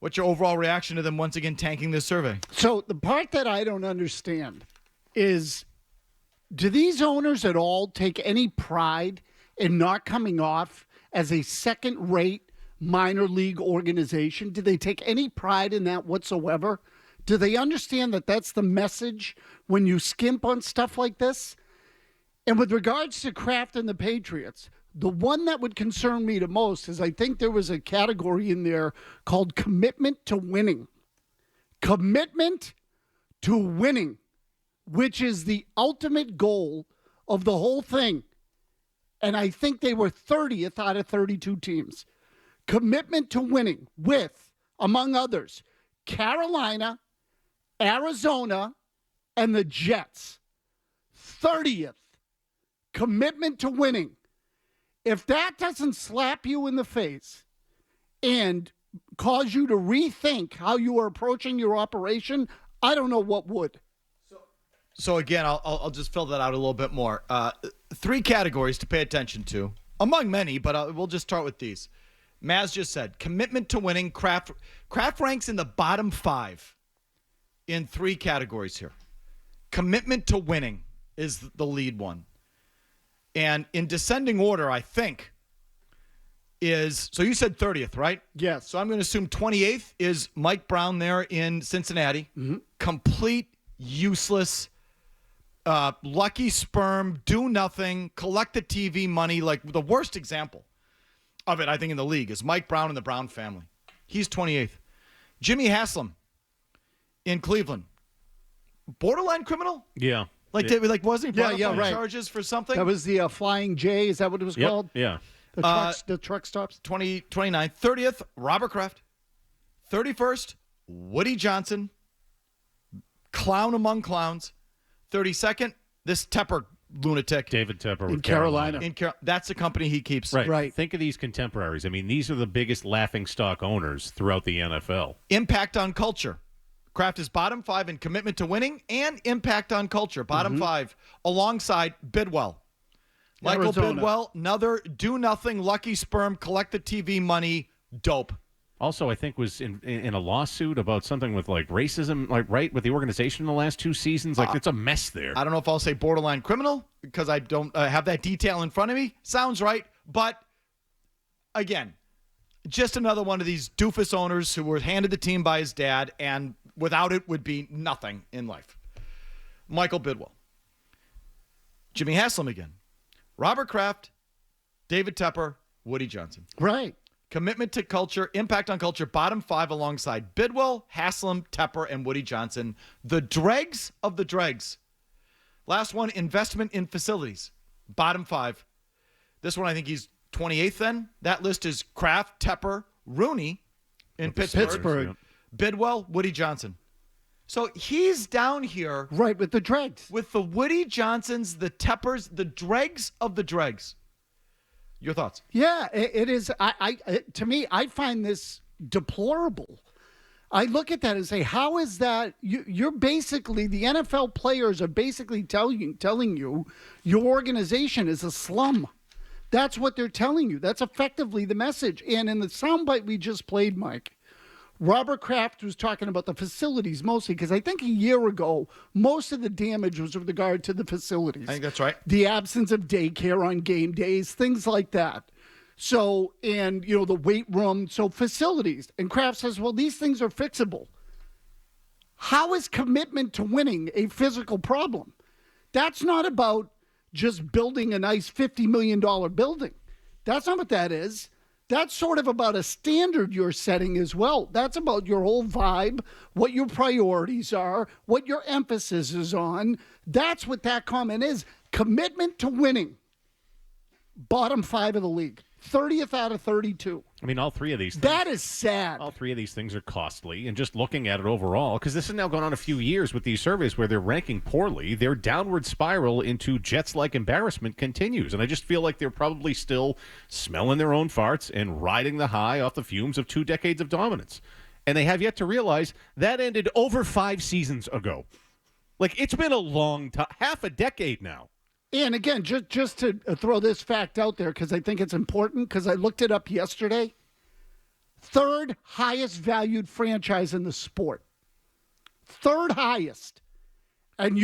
What's your overall reaction to them once again tanking this survey? So the part that I don't understand is, do these owners at all take any pride in not coming off as a second-rate minor league organization? Do they take any pride in that whatsoever? Do they understand that that's the message when you skimp on stuff like this? And with regards to Kraft and the Patriots, the one that would concern me the most is I think there was a category in there called commitment to winning. Commitment to winning, which is the ultimate goal of the whole thing. And I think they were 30th out of 32 teams. Commitment to winning with, among others, Carolina, Arizona, and the Jets. 30th. Commitment to winning. If that doesn't slap you in the face and cause you to rethink how you are approaching your operation, I don't know what would. So again, I'll just fill that out a little bit more. 3 categories to pay attention to, among many, but we'll just start with these. Mazz just said, commitment to winning. Kraft ranks in the bottom 5 in 3 categories here. Commitment to winning is the lead one. And in descending order, I think, is, so you said 30th, right? Yes. So I'm going to assume 28th is Mike Brown there in Cincinnati. Mm-hmm. Complete, useless, lucky sperm, do nothing, collect the TV money. Like the worst example of it, I think, in the league is Mike Brown and the Brown family. He's 28th. Jimmy Haslam in Cleveland. Borderline criminal? Yeah. Wasn't he brought up on right. charges for something? That was the Flying J. Is that what it was called? Yeah. The truck stops? 29th. 30th, Robert Kraft. 31st, Woody Johnson. Clown among clowns. 32nd, this Tepper lunatic. David Tepper with In Carolina. That's the company he keeps. Right. Think of these contemporaries. I mean, these are the biggest laughingstock owners throughout the NFL. Impact on culture. Kraft is bottom 5 in commitment to winning and impact on culture. Bottom 5 alongside Bidwell. Michael Arizona. Bidwell, another do-nothing, lucky sperm, collect the TV money, dope. Also, I think was in a lawsuit about something with like racism, with the organization in the last 2 seasons. It's a mess there. I don't know if I'll say borderline criminal because I don't have that detail in front of me. Sounds right. But again, just another one of these doofus owners who were handed the team by his dad and without it would be nothing in life. Michael Bidwell. Jimmy Haslam again. Robert Kraft, David Tepper, Woody Johnson. Right. Commitment to culture, impact on culture, bottom 5 alongside Bidwell, Haslam, Tepper, and Woody Johnson. The dregs of the dregs. Last one, investment in facilities. Bottom 5. This one, I think he's 28th then. That list is Kraft, Tepper, Rooney in Pittsburgh. Yep. Bidwell, Woody Johnson. So he's down here. Right, with the dregs. With the Woody Johnsons, the Teppers, the dregs of the dregs. Your thoughts? Yeah, it is. To me, I find this deplorable. I look at that and say, how is that? You're basically, the NFL players are basically telling you your organization is a slum. That's what they're telling you. That's effectively the message. And in the soundbite we just played, Mike, Robert Kraft was talking about the facilities mostly because I think a year ago, most of the damage was with regard to the facilities. I think that's right. The absence of daycare on game days, things like that. So, and, the weight room, so facilities. And Kraft says, well, these things are fixable. How is commitment to winning a physical problem? That's not about just building a nice $50 million building. That's not what that is. That's sort of about a standard you're setting as well. That's about your whole vibe, what your priorities are, what your emphasis is on. That's what that comment is. Commitment to winning. Bottom 5 of the league. 30th out of 32. I mean, all 3 of these things. That is sad. All 3 of these things are costly, and just looking at it overall, because this has now gone on a few years with these surveys where they're ranking poorly, their downward spiral into Jets-like embarrassment continues, and I just feel like they're probably still smelling their own farts and riding the high off the fumes of 2 decades of dominance. And they have yet to realize that ended over 5 seasons ago. It's been a long time, half a decade now. And again, just to throw this fact out there, because I think it's important, because I looked it up yesterday. third highest valued franchise in the sport. Third highest. And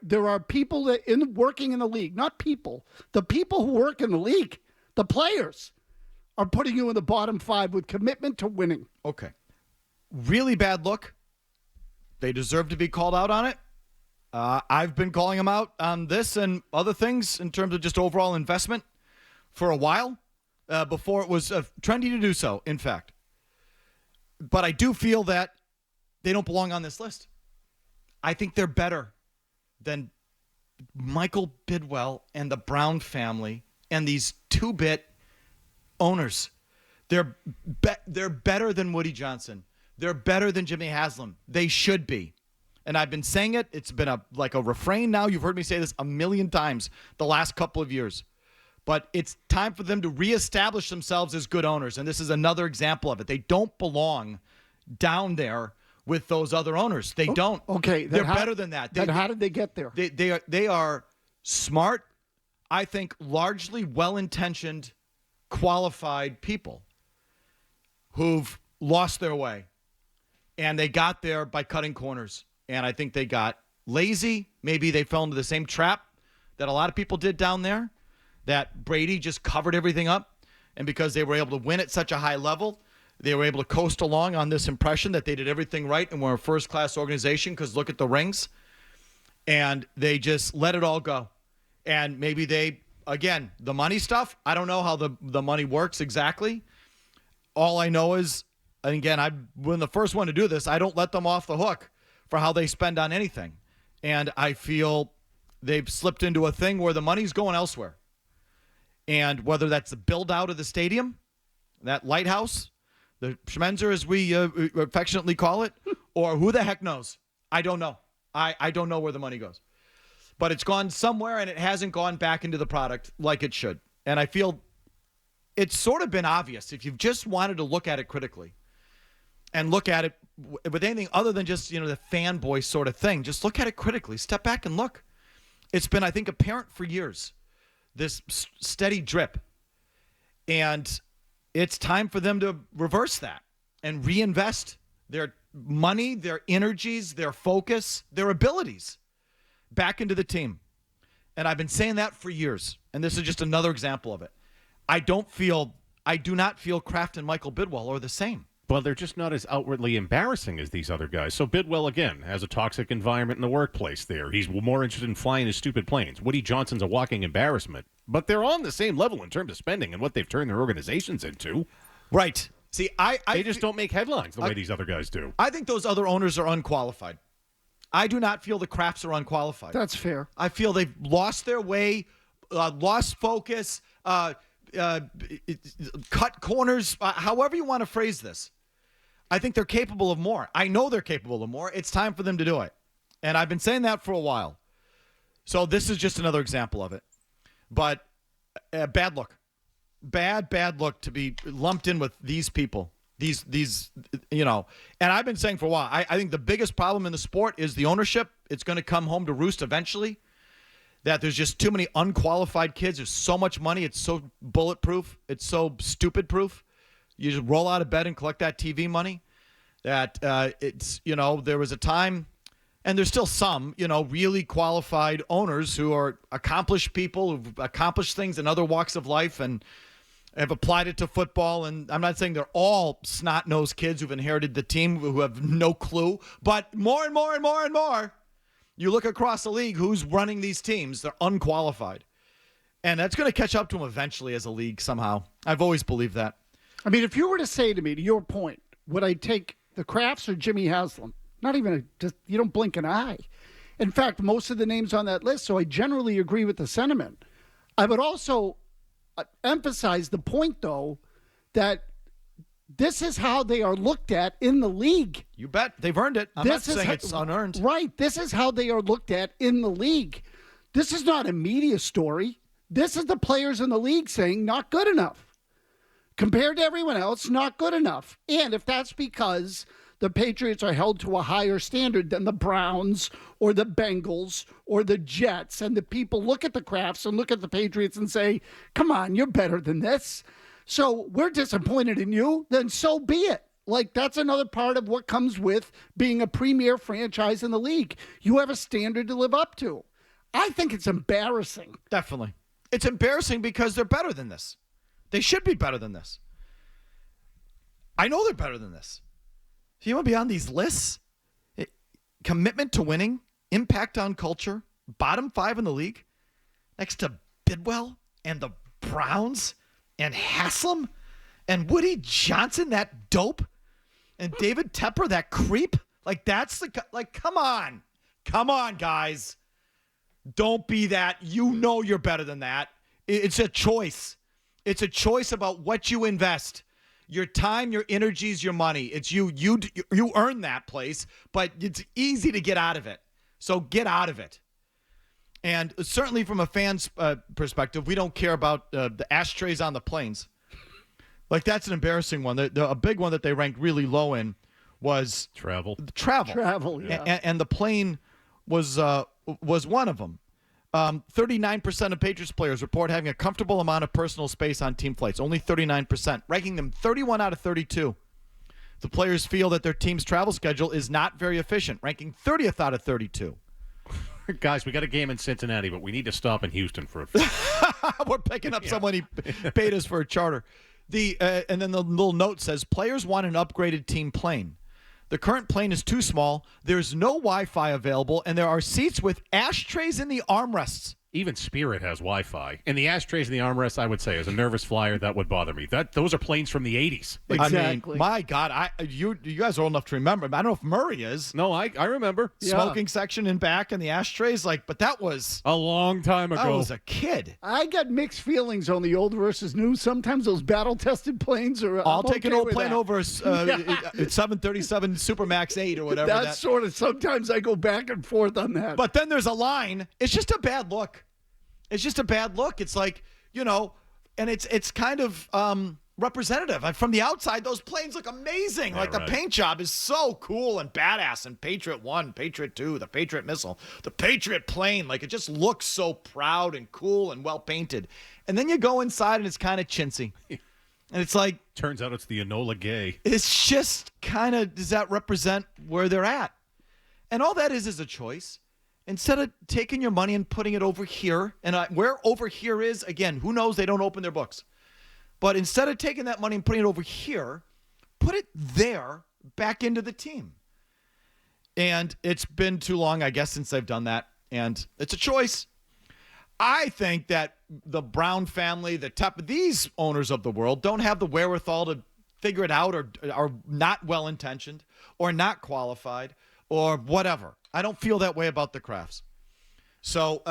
there are people that working in the league, not people, the people who work in the league, the players are putting you in the bottom 5 with commitment to winning. Okay. Really bad look. They deserve to be called out on it. I've been calling them out on this and other things in terms of just overall investment for a while, before it was trendy to do so, in fact. But I do feel that they don't belong on this list. I think they're better than Michael Bidwell and the Brown family and these two-bit owners. They're better than Woody Johnson. They're better than Jimmy Haslam. They should be. And I've been saying it. It's been a refrain now. You've heard me say this a million times the last couple of years. But it's time for them to reestablish themselves as good owners. And this is another example of it. They don't belong down there with those other owners. They don't. Okay. They're better than that. How did they get there? They are smart, I think largely well-intentioned, qualified people who've lost their way. And they got there by cutting corners. And I think they got lazy. Maybe they fell into the same trap that a lot of people did down there, that Brady just covered everything up. And because they were able to win at such a high level, they were able to coast along on this impression that they did everything right and were a first-class organization because look at the rings. And they just let it all go. And maybe again, the money stuff, I don't know how the money works exactly. All I know is, and again, I've been the first one to do this, I don't let them off the hook for how they spend on anything. And I feel they've slipped into a thing where the money's going elsewhere. And whether that's the build-out of the stadium, that lighthouse, the Schmenzer, as we affectionately call it, or who the heck knows? I don't know. I don't know where the money goes. But it's gone somewhere, and it hasn't gone back into the product like it should. And I feel it's sort of been obvious if you've just wanted to look at it critically and look at it with anything other than just, the fanboy sort of thing. Just look at it critically. Step back and look. It's been, I think, apparent for years, this steady drip. And it's time for them to reverse that and reinvest their money, their energies, their focus, their abilities back into the team. And I've been saying that for years. And this is just another example of it. I do not feel Kraft and Michael Bidwell are the same. Well, they're just not as outwardly embarrassing as these other guys. So Bidwell, again, has a toxic environment in the workplace there. He's more interested in flying his stupid planes. Woody Johnson's a walking embarrassment. But they're on the same level in terms of spending and what they've turned their organizations into. Right. See, they just don't make headlines the way these other guys do. I think those other owners are unqualified. I do not feel the Krafts are unqualified. That's fair. I feel they've lost their way, lost focus, cut corners, however you want to phrase this. I think they're capable of more. I know they're capable of more. It's time for them to do it. And I've been saying that for a while. So this is just another example of it. But bad look. Bad look to be lumped in with these people. These, and I've been saying for a while, I think the biggest problem in the sport is the ownership. It's going to come home to roost eventually. That there's just too many unqualified kids. There's so much money. It's so bulletproof. It's so stupid proof. You just roll out of bed and collect that TV money. That there was a time, and there's still some, really qualified owners who are accomplished people who've accomplished things in other walks of life and have applied it to football. And I'm not saying they're all snot-nosed kids who've inherited the team who have no clue, but more and more and more and more. You look across the league, who's running these teams? They're unqualified. And that's going to catch up to them eventually as a league somehow. I've always believed that. I mean, if you were to say to me, to your point, would I take the Krafts or Jimmy Haslam? Not even you don't blink an eye. In fact, most of the names on that list, so I generally agree with the sentiment. I would also emphasize the point, though, that this is how they are looked at in the league. You bet. They've earned it. I'm not saying it's unearned. Right. This is how they are looked at in the league. This is not a media story. This is the players in the league saying not good enough. Compared to everyone else, not good enough. And if that's because the Patriots are held to a higher standard than the Browns or the Bengals or the Jets, and the people look at the Krafts and look at the Patriots and say, come on, you're better than this. So we're disappointed in you, then so be it. Like, that's another part of what comes with being a premier franchise in the league. You have a standard to live up to. I think it's embarrassing. Definitely. It's embarrassing because they're better than this. They should be better than this. I know they're better than this. So you want to be on these lists? Commitment to winning, impact on culture, bottom 5 in the league, next to Bidwell and the Browns and Haslam and Woody Johnson, that dope, and David Tepper, that creep. Like, that's the, like, come on. Come on, guys. Don't be that. You know you're better than that. It's a choice. It's a choice about what you invest. Your time, your energies, your money. It's you earn that place, but it's easy to get out of it. So get out of it. And certainly from a fan's perspective, we don't care about the ashtrays on the planes. Like, that's an embarrassing one. A big one that they ranked really low in was travel. Travel, yeah. And the plane was one of them. 39% of Patriots players report having a comfortable amount of personal space on team flights. Only 39%, ranking them 31 out of 32. The players feel that their team's travel schedule is not very efficient, ranking 30th out of 32. Guys, we got a game in Cincinnati, but we need to stop in Houston for a few. We're picking up someone he paid us for a charter. And then the little note says, players want an upgraded team plane. The current plane is too small, there's no Wi-Fi available, and there are seats with ashtrays in the armrests. Even Spirit has Wi-Fi. And the ashtrays in the armrests, I would say, as a nervous flyer, that would bother me. Those are planes from the 80s. Exactly. I mean, my God, you guys are old enough to remember. I don't know if Murray is. No, I remember. Smoking section in back and the ashtrays, but that was a long time ago. I was a kid. I got mixed feelings on the old versus new. Sometimes those battle-tested planes are. I'll take an old with plane that. over a 737 Supermax 8 or whatever. That's sort of, sometimes I go back and forth on that. But then there's a line. It's just a bad look. It's just a bad look. It's like, and it's kind of representative. From the outside, those planes look amazing. Yeah, the paint job is so cool and badass. And Patriot 1, Patriot 2, the Patriot missile, the Patriot plane. It just looks so proud and cool and well painted. And then you go inside and it's kind of chintzy. And it's like, turns out it's the Enola Gay. It's just kind of, does that represent where they're at? And all that is a choice. Instead of taking your money and putting it over here, and where over here is, again, who knows? They don't open their books. But instead of taking that money and putting it over here, put it there back into the team. And it's been too long, I guess, since they've done that. And it's a choice. I think that the Brown family, these owners of the world don't have the wherewithal to figure it out, or are not well-intentioned or not qualified or whatever. I don't feel that way about the Crafts. So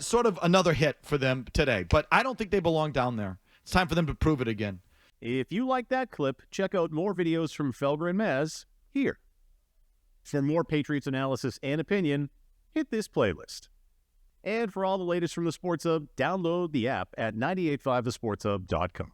sort of another hit for them today. But I don't think they belong down there. It's time for them to prove it again. If you like that clip, check out more videos from Felger Mazz here. For more Patriots analysis and opinion, hit this playlist. And for all the latest from the Sports Hub, download the app at 985thesportshub.com.